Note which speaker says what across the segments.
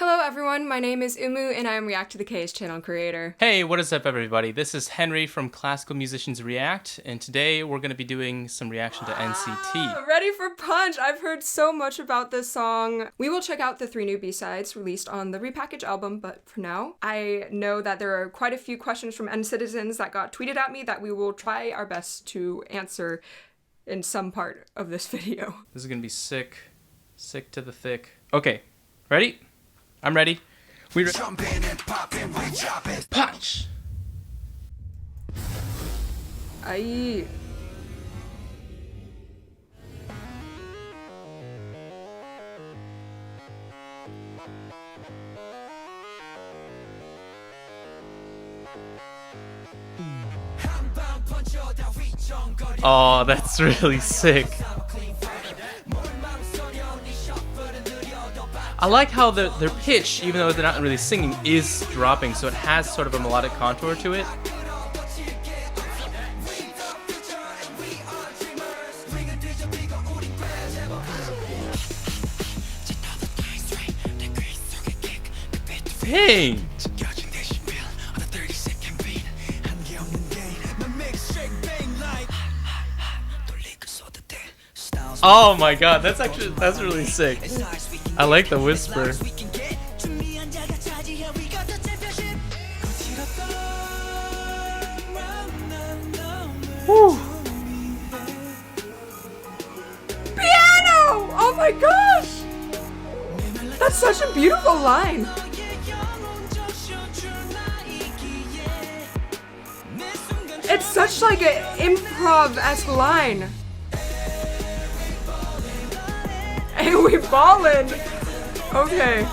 Speaker 1: Hello everyone, my name is Umu and I am React to the Chaos channel creator.
Speaker 2: Hey, what is up everybody? This is Henry from Classical Musicians React, and today we're going to be doing some reaction to NCT.
Speaker 1: Ready for Punch! I've heard so much about this song. We will check out the 3 new B-sides released on the repackaged album, but for now, I know that there are quite a few questions from N-Citizens that got tweeted at me that we will try our best to answer in some part of this video.
Speaker 2: This is going to be sick. Sick to the thick. Okay, ready? I'm ready. Jump in and pop in, we chop it. Punch!
Speaker 1: Aye.
Speaker 2: Oh, that's really sick. I like how their pitch, even though they're not really singing, is dropping, so it has sort of a melodic contour to it. Dang! Oh my god, that's really sick. I like the whisper.
Speaker 1: Whew. Piano! Oh my gosh! That's such a beautiful line. It's such like an improv-esque line. Hey, we ballin'! Okay.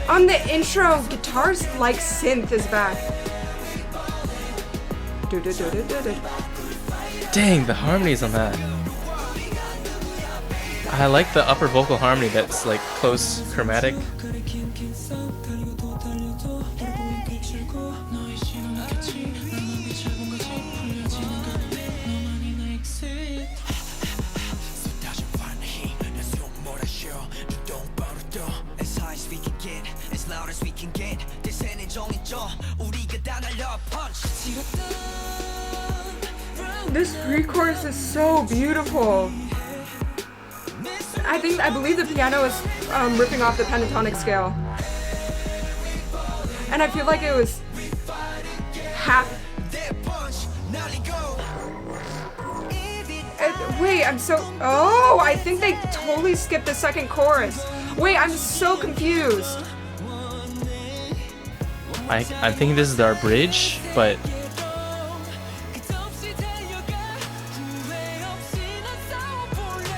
Speaker 1: On the intro, guitars like synth is back.
Speaker 2: Dang, the harmonies on that. I like the upper vocal harmony that's like close chromatic.
Speaker 1: This pre-chorus is so beautiful. I believe the piano is ripping off the pentatonic scale. And I feel like it was half. Wait, oh, I think they totally skipped the second chorus. Wait, I'm so confused.
Speaker 2: I'm thinking this is our bridge, but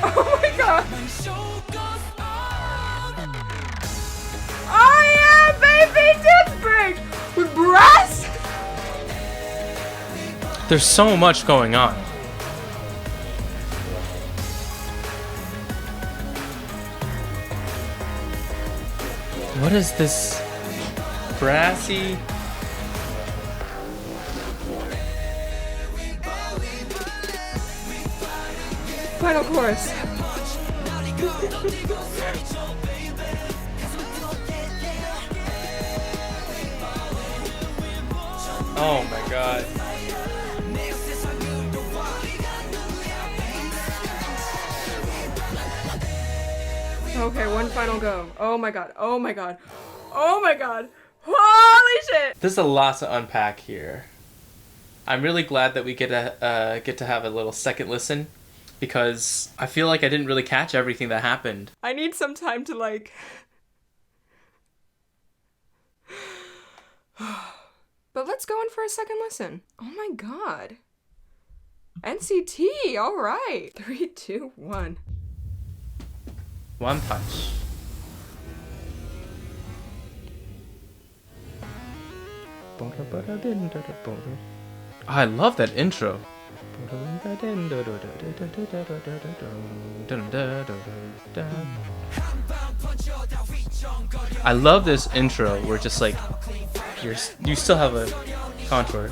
Speaker 1: oh my god! Oh yeah, baby, Death Break with brass.
Speaker 2: there's so much going on. What is this? Brassy.
Speaker 1: Final chorus.
Speaker 2: Oh my god.
Speaker 1: Okay, one final go. Oh my god. Oh my god. Oh my god. Holy shit!
Speaker 2: There's a lot to unpack here. I'm really glad that we get to have a little second listen, because I feel like I didn't really catch everything that happened.
Speaker 1: I need some time to like. But let's go in for a second listen. Oh my god. NCT, alright. 3, 2, 1.
Speaker 2: One punch. I love that intro. I love this intro where just like you still have a contour.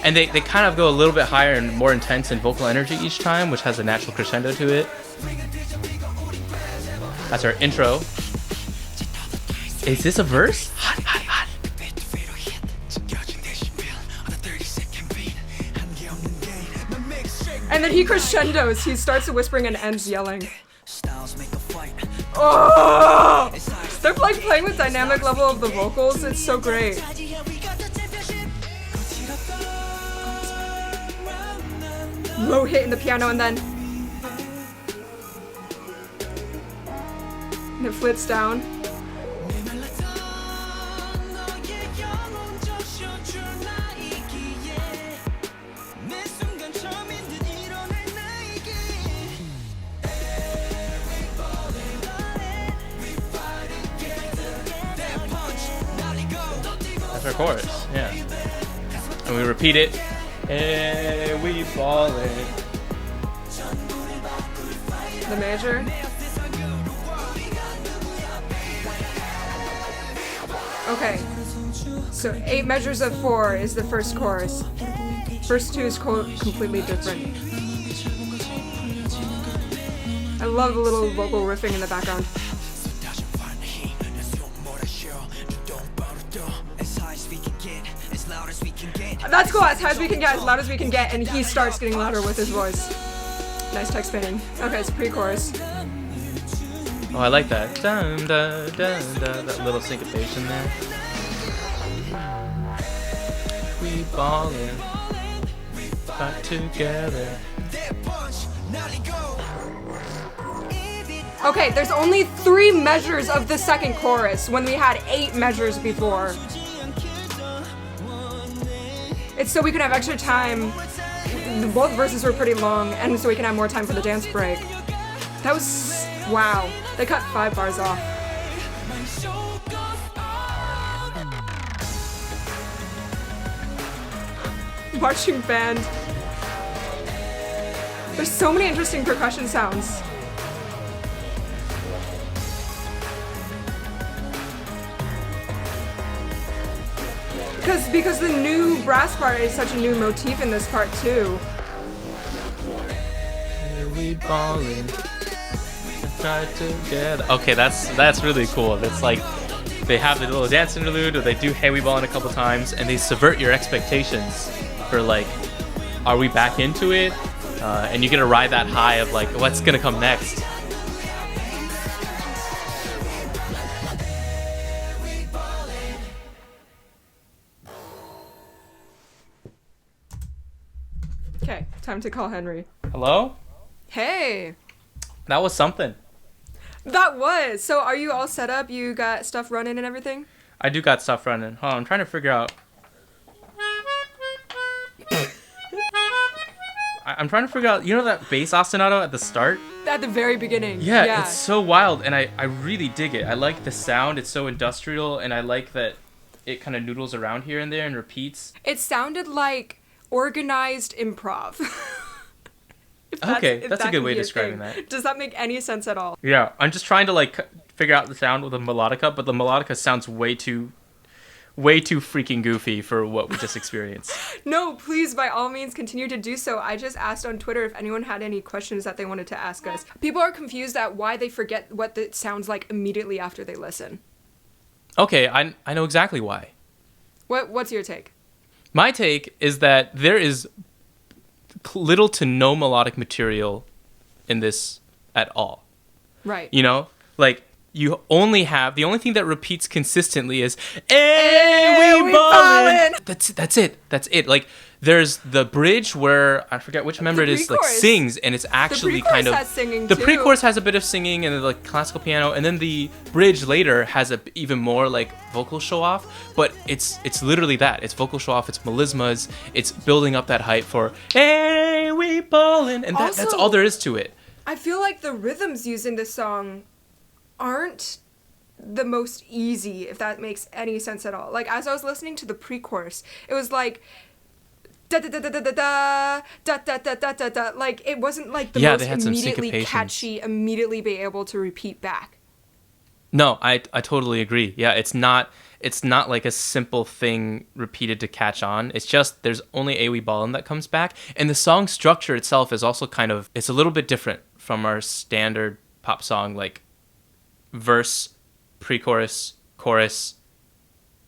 Speaker 2: And they kind of go a little bit higher and more intense in vocal energy each time, which has a natural crescendo to it. That's our intro. Is this a verse? Hot, hot, hot.
Speaker 1: And then he crescendos. He starts whispering and ends yelling. Oh! They're like playing with dynamic level of the vocals. It's so great. Low hit in the piano and then it flits down.
Speaker 2: That's our chorus, yeah. And we repeat it. Hey, we ballin'.
Speaker 1: The major. Okay. So 8 measures of 4 is the first chorus. First 2 is completely different. I love the little vocal riffing in the background. That's cool, as high as we can get, as loud as we can get, and he starts getting louder with his voice. Nice tech spinning. Okay, it's pre-chorus.
Speaker 2: Oh, I like that. Dun, dun, dun, dun, that little syncopation there. We ballin', back together.
Speaker 1: Okay, there's only 3 measures of the second chorus when we had 8 measures before. It's so we could have extra time. Both verses were pretty long, and so we can have more time for the dance break. That was... wow. They cut 5 bars off. Marching band. There's so many interesting percussion sounds. Because the new brass part is such a new motif in this part too.
Speaker 2: We ballin', try together. Okay, that's really cool. That's like they have the little dance interlude, or they do "Hey We Ballin'" a couple times, and they subvert your expectations for like, are we back into it? And you get to ride that high of like, what's gonna come next?
Speaker 1: Okay, time to call Henry.
Speaker 2: Hello?
Speaker 1: Hey!
Speaker 2: That was something.
Speaker 1: That was! So are you all set up? You got stuff running and everything?
Speaker 2: I do got stuff running. Hold on, I'm trying to figure out. I'm trying to figure out, you know that bass ostinato at the start?
Speaker 1: At the very beginning.
Speaker 2: Yeah, it's so wild, and I really dig it. I like the sound, it's so industrial, and I like that it kind of noodles around here and there and repeats.
Speaker 1: It sounded like organized improv.
Speaker 2: Okay, that's a good way of describing that.
Speaker 1: Does that make any sense at all?
Speaker 2: Yeah, I'm just trying to like figure out the sound with a melodica, but the melodica sounds way too freaking goofy for what we just experienced.
Speaker 1: No, please, by all means, continue to do so. I just asked on Twitter if anyone had any questions that they wanted to ask us. People are confused at why they forget what it sounds like immediately after they listen.
Speaker 2: Okay, I know exactly why.
Speaker 1: What's your take?
Speaker 2: My take is that there is little to no melodic material in this at all.
Speaker 1: Right.
Speaker 2: You know? Like, you only have... The only thing that repeats consistently is... Hey, we ballin'! That's it. Like, there's the bridge where... I forget which member it is, like, sings, and it's actually kind of...
Speaker 1: The pre-chorus has singing,
Speaker 2: The
Speaker 1: too.
Speaker 2: pre-chorus has a bit of singing and, like, classical piano, and then the bridge later has a even more, like, vocal show-off, but it's literally that. It's vocal show-off, it's melismas, it's building up that hype for... Hey, we ballin'! And that's all there is to it.
Speaker 1: I feel like the rhythms used in this song aren't the most easy, if that makes any sense at all. Like, as I was listening to the pre-chorus, it was like da da da da da da da da da da da da. Like, it wasn't like the most
Speaker 2: they had some
Speaker 1: immediately
Speaker 2: syncopations.
Speaker 1: catchy, immediately be able to repeat back.
Speaker 2: No, I totally agree. Yeah, it's not like a simple thing repeated to catch on. It's just there's only Awi Ballin that comes back, and the song structure itself is also kind of, it's a little bit different from our standard pop song, like verse, pre-chorus, chorus,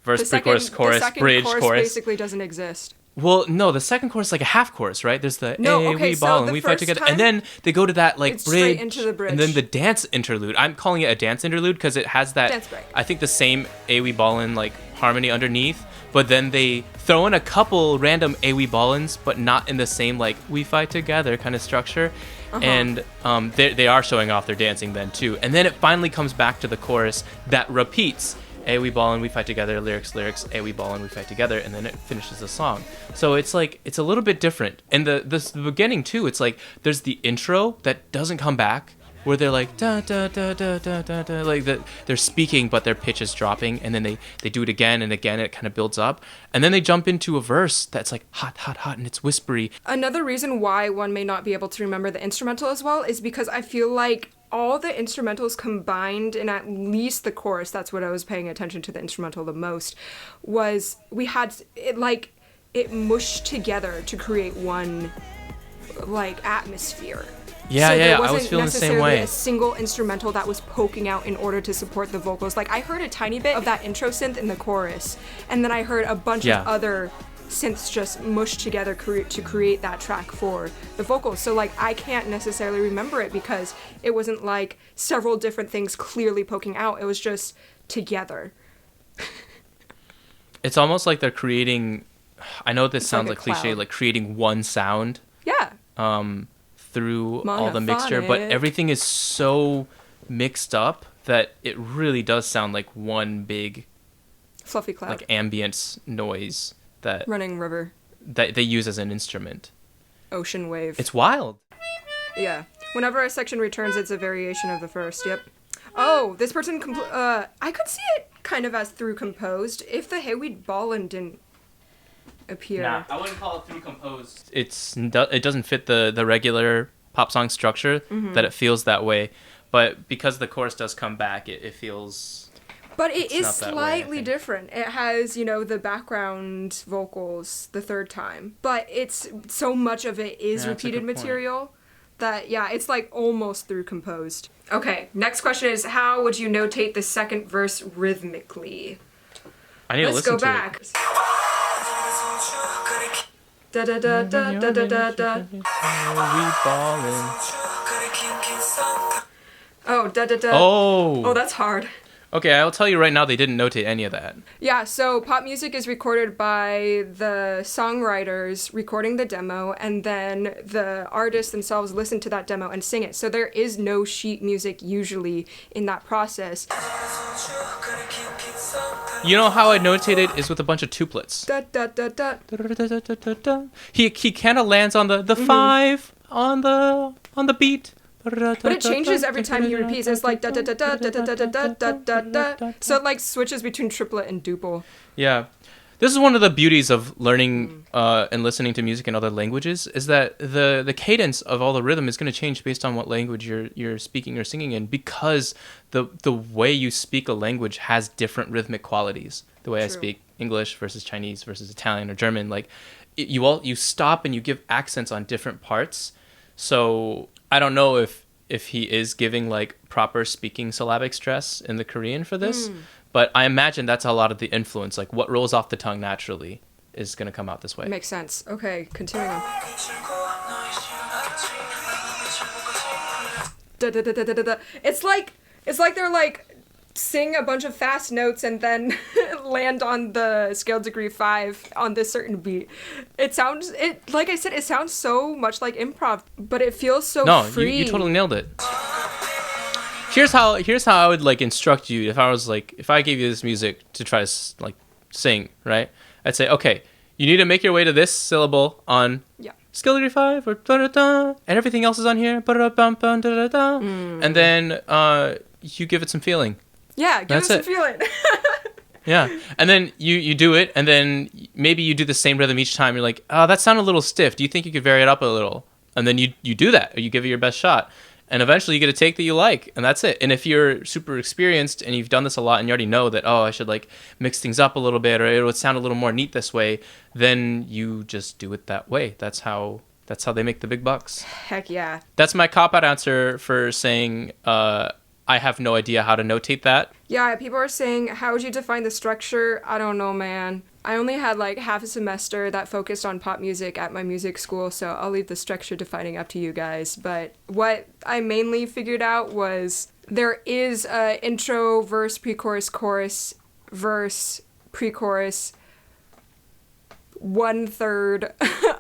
Speaker 2: verse, pre-chorus, chorus,
Speaker 1: the second
Speaker 2: bridge, chorus.
Speaker 1: basically doesn't exist.
Speaker 2: Well, no, the second chorus is like a half chorus, right? There's the
Speaker 1: No,
Speaker 2: "Hey,
Speaker 1: okay,
Speaker 2: we
Speaker 1: so
Speaker 2: ball and
Speaker 1: the
Speaker 2: we fight
Speaker 1: first
Speaker 2: together,"
Speaker 1: time,
Speaker 2: and then they go to that like
Speaker 1: it's
Speaker 2: bridge,
Speaker 1: straight into the bridge.
Speaker 2: and then the dance interlude. I'm calling it a dance interlude because it has that.
Speaker 1: Dance break.
Speaker 2: I think the same "Awi Ballin" like harmony underneath, but then they throw in a couple random "Awi Ballins," but not in the same like "we fight together" kind of structure. And they are showing off their dancing then too, and then it finally comes back to the chorus that repeats. We ball and we fight together, lyrics, we ball and we fight together, and then it finishes the song. So it's like, it's a little bit different. And the beginning too, it's like, there's the intro that doesn't come back, where they're like, da da da da da da da, like they're speaking, but their pitch is dropping, and then they do it again and again, it kind of builds up. And then they jump into a verse that's like hot, hot, hot, and it's whispery.
Speaker 1: Another reason why one may not be able to remember the instrumental as well is because I feel like all the instrumentals combined in at least the chorus, that's what I was paying attention to the instrumental the most, was we had it like it mushed together to create one like atmosphere.
Speaker 2: Yeah,
Speaker 1: so
Speaker 2: yeah, I was feeling the same way.
Speaker 1: A single instrumental that was poking out in order to support the vocals. Like I heard a tiny bit of that intro synth in the chorus, and then I heard a bunch of other synths just mushed together to create that track for the vocals. So like I can't necessarily remember it because it wasn't like several different things clearly poking out. It was just together.
Speaker 2: It's almost like they're creating, I know this sounds like cliche,
Speaker 1: cloud.
Speaker 2: like creating one sound.
Speaker 1: Yeah.
Speaker 2: Through all the mixture, but everything is so mixed up that it really does sound like one big
Speaker 1: fluffy cloud,
Speaker 2: like ambient noise that
Speaker 1: running river
Speaker 2: that they use as an instrument.
Speaker 1: Ocean wave.
Speaker 2: It's wild.
Speaker 1: Yeah. Whenever a section returns, it's a variation of the first. Yep. Oh, this person I could see it kind of as through composed if the Hey We Ballin' didn't appear.
Speaker 2: Nah, I wouldn't call it through composed. It doesn't fit the regular pop song structure that it feels that way, but because the chorus does come back, it feels.
Speaker 1: But it is slightly different. It has, the background vocals the third time, but it's so much of it is repeated material that it's like almost through composed. Okay, next question is how would you notate the second verse rhythmically?
Speaker 2: I need to listen to it.
Speaker 1: Let's go back. Da da da da da da da da. Oh, da da da. Oh, that's hard.
Speaker 2: Okay, I'll tell you right now, they didn't notate any of that.
Speaker 1: Yeah, so pop music is recorded by the songwriters recording the demo, and then the artists themselves listen to that demo and sing it. So there is no sheet music usually in that process.
Speaker 2: You know how I notate it is with a bunch of tuplets.
Speaker 1: Da, da, da, da.
Speaker 2: He kind of lands on the five on the beat.
Speaker 1: But it changes every time he repeats. It's like da da da da da da da da da da da. So it like switches between triplet and duple.
Speaker 2: Yeah. This is one of the beauties of learning and listening to music in other languages is that the cadence of all the rhythm is going to change based on what language you're speaking or singing in, because the way you speak a language has different rhythmic qualities. The way I speak English versus Chinese versus Italian or German, like you stop and you give accents on different parts. So I don't know if he is giving like proper speaking syllabic stress in the Korean for this, but I imagine that's a lot of the influence. Like what rolls off the tongue naturally is going to come out this way.
Speaker 1: Makes sense. Okay, continuing on. Da, da, da, da, da, da. It's like they're like sing a bunch of fast notes and then land on the scale degree 5 on this certain beat. Like I said, it sounds so much like improv, but it feels so free.
Speaker 2: You totally nailed it. Here's how I would like instruct you if I gave you this music to try to like sing, right? I'd say, okay, you need to make your way to this syllable on scale degree 5 or da-da-da, and everything else is on here, ba-da-bum-bum, and then you give it some feeling.
Speaker 1: Yeah, give it some feeling.
Speaker 2: Yeah, and then you do it, and then maybe you do the same rhythm each time. You're like, oh, that sounded a little stiff. Do you think you could vary it up a little? And then you do that, or you give it your best shot. And eventually you get a take that you like, and that's it. And if you're super experienced and you've done this a lot and you already know that, oh, I should like mix things up a little bit, or it would sound a little more neat this way, then you just do it that way. That's how they make the big bucks.
Speaker 1: Heck yeah.
Speaker 2: That's my cop-out answer for saying I have no idea how to notate that.
Speaker 1: Yeah, people are saying, how would you define the structure? I don't know, man. I only had like half a semester that focused on pop music at my music school, so I'll leave the structure defining up to you guys. But what I mainly figured out was there is a intro, verse, pre-chorus, chorus, verse, pre-chorus, 1/3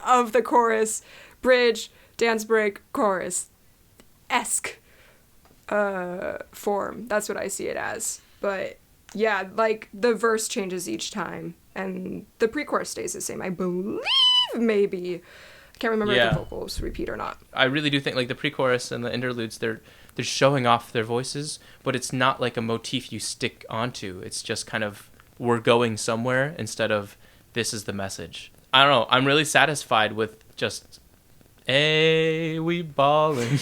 Speaker 1: of the chorus, bridge, dance break, chorus, esque form. That's what I see it as. But yeah, like the verse changes each time and the pre-chorus stays the same, I believe. Maybe I can't remember if the vocals repeat or not.
Speaker 2: I really do think like the pre-chorus and the interludes, they're showing off their voices, but it's not like a motif you stick onto. It's just kind of we're going somewhere instead of this is the message. I don't know, I'm really satisfied with just hey, we ballin',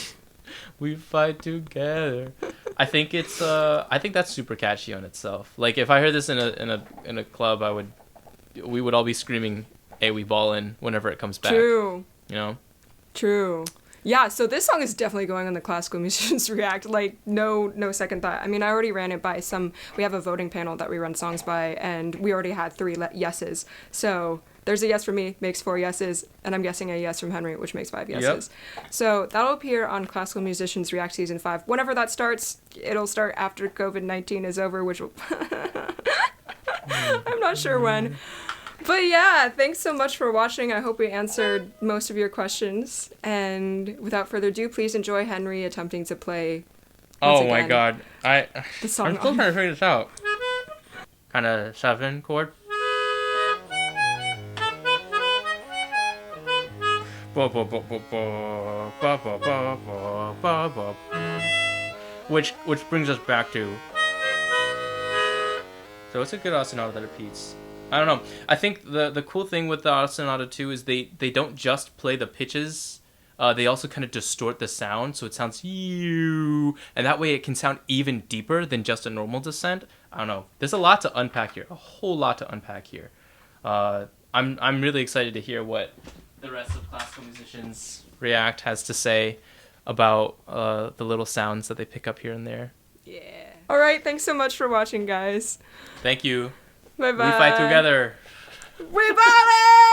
Speaker 2: we fight together. I think it's I think that's super catchy on itself. Like if I heard this in a club, we would all be screaming "Hey, we ballin'" whenever it comes back.
Speaker 1: True.
Speaker 2: You know?
Speaker 1: True. Yeah, so this song is definitely going on the Classical Musicians React. Like no second thought. I mean, I already ran it by we have a voting panel that we run songs by, and we already had 3 yeses. So there's a yes for me, makes 4 yeses, and I'm guessing a yes from Henry, which makes 5 yeses. Yep. So that'll appear on Classical Musicians React Season 5. Whenever that starts, it'll start after COVID-19 is over, which will... I'm not sure when. But yeah, thanks so much for watching. I hope we answered most of your questions. And without further ado, please enjoy Henry attempting to play
Speaker 2: Oh my god.
Speaker 1: the song.
Speaker 2: I'm still trying to figure this out. Kind of 7 chord. Which brings us back to. So it's a good sonata that repeats. I don't know. I think the cool thing with the sonata too is they don't just play the pitches. They also kind of distort the sound, so it sounds you, and that way it can sound even deeper than just a normal descent. I don't know. There's a lot to unpack here. A whole lot to unpack here. I'm really excited to hear what the rest of Classical Musicians React has to say about the little sounds that they pick up here and there.
Speaker 1: Yeah. All right. Thanks so much for watching, guys.
Speaker 2: Thank you.
Speaker 1: Bye-bye.
Speaker 2: We fight together.
Speaker 1: We ballin'!